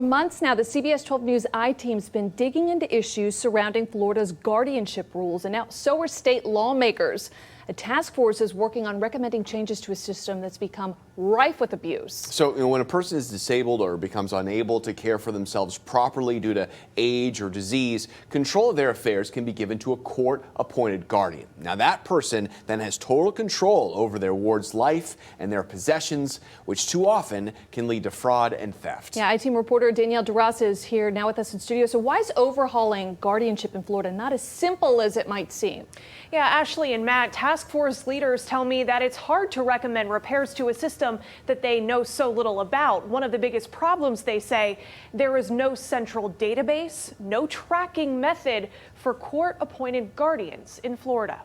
Months now, the CBS 12 News I-team's been digging into issues surrounding Florida's guardianship rules, and now so are state lawmakers. A task force is working on recommending changes to a system that's become rife with abuse. So, when a person is disabled or becomes unable to care for themselves properly due to age or disease, control of their affairs can be given to a court-appointed guardian. Now, that person then has total control over their ward's life and their possessions, which too often can lead to fraud and theft. Yeah, I-team reporter Danielle DeRosa is here now with us in studio. So why is overhauling guardianship in Florida not as simple as it might seem? Yeah, Ashley and Matt, task force leaders tell me that it's hard to recommend repairs to a system that they know so little about. One of the biggest problems, they say, there is no central database, no tracking method for court-appointed guardians in Florida.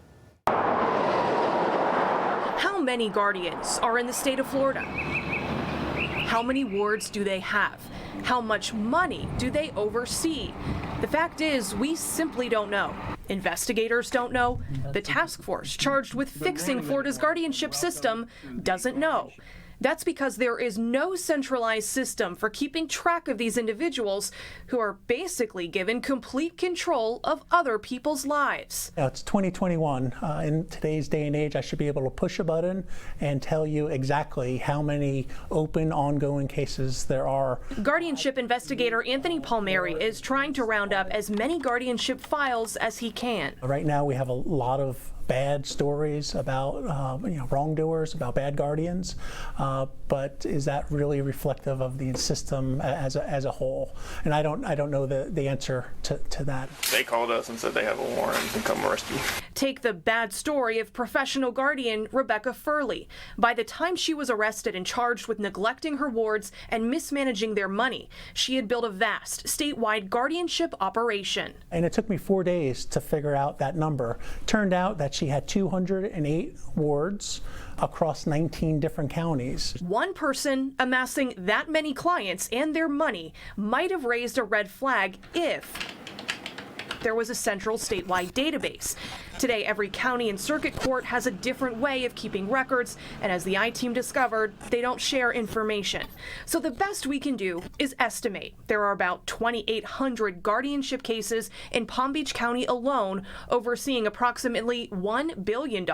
How many guardians are in the state of Florida? How many wards do they have? How much money do they oversee? The fact is, we simply don't know. Investigators don't know. The task force charged with fixing Florida's guardianship system doesn't know. That's because there is no centralized system for keeping track of these individuals who are basically given complete control of other people's lives. It's 2021. In today's day and age, I should be able to push a button and tell you exactly how many open, ongoing cases there are. Guardianship investigator Anthony Palmieri is trying to round up as many guardianship files as he can. Right now, we have a lot of bad stories about wrongdoers, about bad guardians, but is that really reflective of the system as a whole? And I don't know the answer to that. They called us and said they have a warrant and come arrest you. Take the bad story of professional guardian Rebecca Furley. By the time she was arrested and charged with neglecting her wards and mismanaging their money, she had built a vast statewide guardianship operation. And it took me 4 days to figure out that number. Turned out that she had 208 wards across 19 different counties. One person amassing that many clients and their money might have raised a red flag if there was a central statewide database. Today, every county and circuit court has a different way of keeping records, and as the I-team discovered, they don't share information. So the best we can do is estimate. There are about 2,800 guardianship cases in Palm Beach County alone, overseeing approximately $1 billion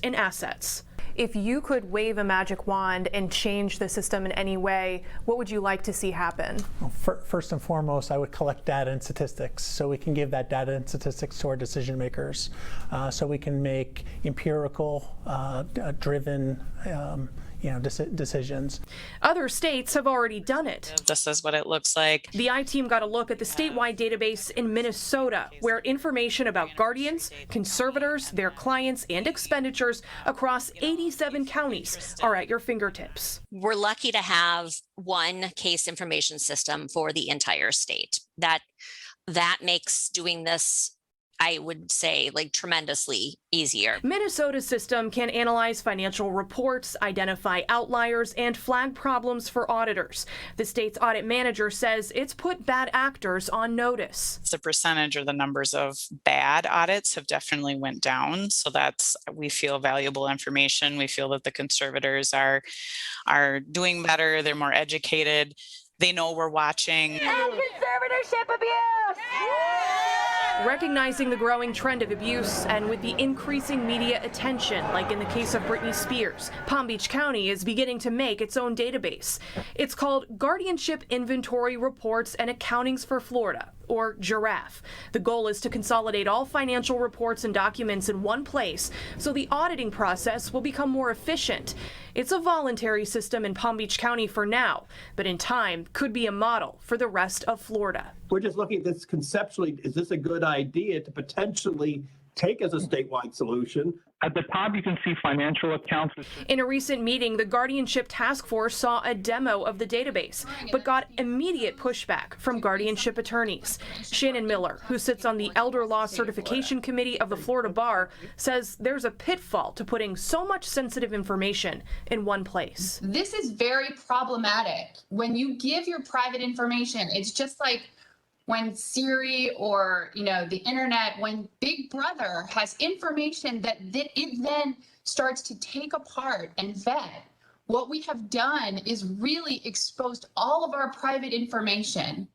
in assets. If you could wave a magic wand and change the system in any way, what would you like to see happen? Well, first and foremost, I would collect data and statistics so we can give that data and statistics to our decision makers, so we can make empirical, driven decisions. Other states have already done it. This is what it looks like. The I-team got a look at the statewide database in Minnesota, where information about guardians, conservators, their clients, and expenditures across 87 counties are at your fingertips. We're lucky to have one case information system for the entire state. That makes doing this, I would say, tremendously easier. Minnesota's system can analyze financial reports, identify outliers, and flag problems for auditors. The state's audit manager says it's put bad actors on notice. The percentage or the numbers of bad audits have definitely went down. So we feel valuable information. We feel that the conservators are doing better. They're more educated. They know we're watching. Conservatorship abuse! Recognizing the growing trend of abuse and with the increasing media attention, like in the case of Britney Spears, Palm Beach County is beginning to make its own database. It's called Guardianship Inventory Reports and Accountings for Florida, or GIRAFFE. The goal is to consolidate all financial reports and documents in one place so the auditing process will become more efficient. It's a voluntary system in Palm Beach County for now, but in time could be a model for the rest of Florida. We're just looking at this conceptually. Is this a good idea to potentially take as a statewide solution? At the top, you can see financial accounts. In a recent meeting, the Guardianship Task Force saw a demo of the database, but got immediate pushback from guardianship attorneys. Shannon Miller, who sits on the Elder Law Certification Committee of the Florida Bar, says there's a pitfall to putting so much sensitive information in one place. This is very problematic. When you give your private information, it's just like when Siri or, the internet, when Big Brother has information that it then starts to take apart and vet. what we have done is really exposed all of our private information.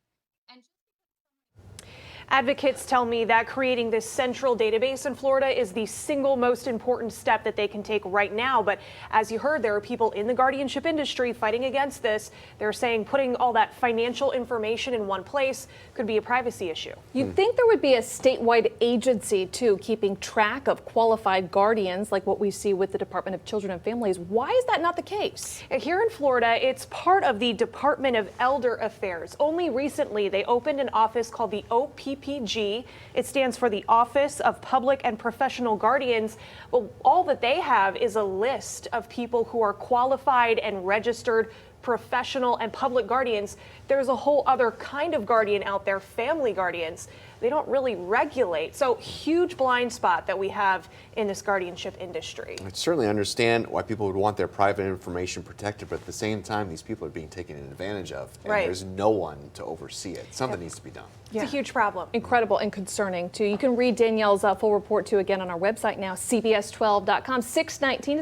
Advocates tell me that creating this central database in Florida is the single most important step that they can take right now. But as you heard, there are people in the guardianship industry fighting against this. They're saying putting all that financial information in one place could be a privacy issue. You'd think there would be a statewide agency, too, keeping track of qualified guardians like what we see with the Department of Children and Families. Why is that not the case? Here in Florida, it's part of the Department of Elder Affairs. Only recently, they opened an office called the WPEC-TV. It stands for the Office of Public and Professional Guardians. Well, all that they have is a list of people who are qualified and registered professional and public guardians. There's a whole other kind of guardian out there, family guardians. They don't really regulate. So huge blind spot that we have in this guardianship industry. I certainly understand why people would want their private information protected, but at the same time, these people are being taken advantage of, and there's no one to oversee it. Something needs to be done. It's a huge problem. Incredible and concerning, too. You can read Danielle's full report, too, again on our website now, cbs12.com. 6:19 is the